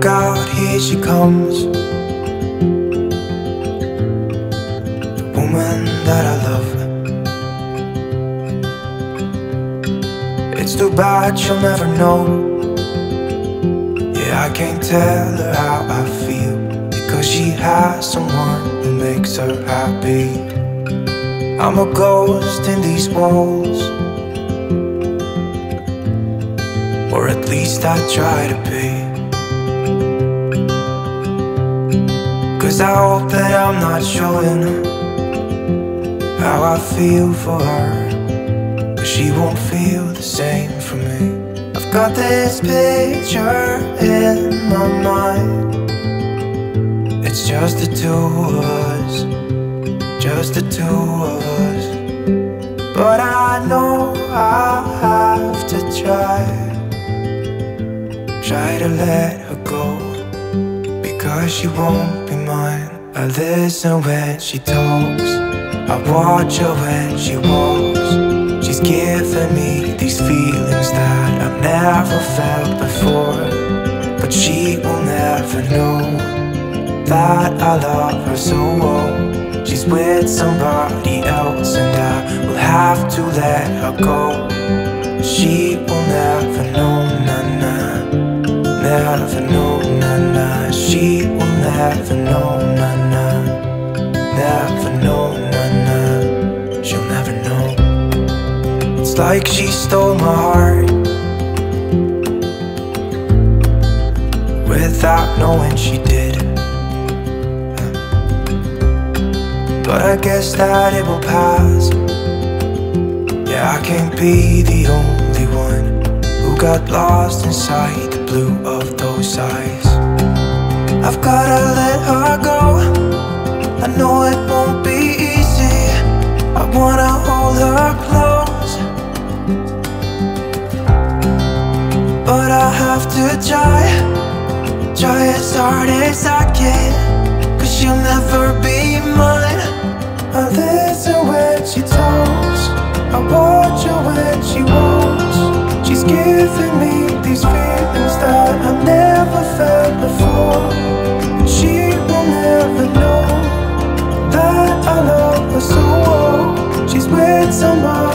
Look out, here she comes, the woman that I love. It's too bad she'll never know. Yeah, I can't tell her how I feel, because she has someone who makes her happy. I'm a ghost in these walls, or at least I try to be. 'Cause I hope that I'm not showing how I feel for her, but she won't feel the same for me. I've got this picture in my mind. It's just the two of us, just the two of us. But I know I have to try to let her go, because she won't be mine. I listen when she talks, I watch her when she walks. She's giving me these feelings that I've never felt before, but she will never know that I love her so well. She's with somebody else and I will have to let her go. She will never know, na-na, never know, na-na. She will never know, na-na, never know, na-na. She'll never know. It's like she stole my heart without knowing she did. But I guess that it will pass. Yeah, I can't be the only one who got lost inside the blue of those eyes. I've gotta let her go, I know it won't be easy. I wanna hold her close, but I have to try as hard as I can, 'cause she'll never be mine. I listen when she talks, I watch her when she walks. She's giving me these feelings that I've never felt before. She will never know that I love her so well. She's with somebody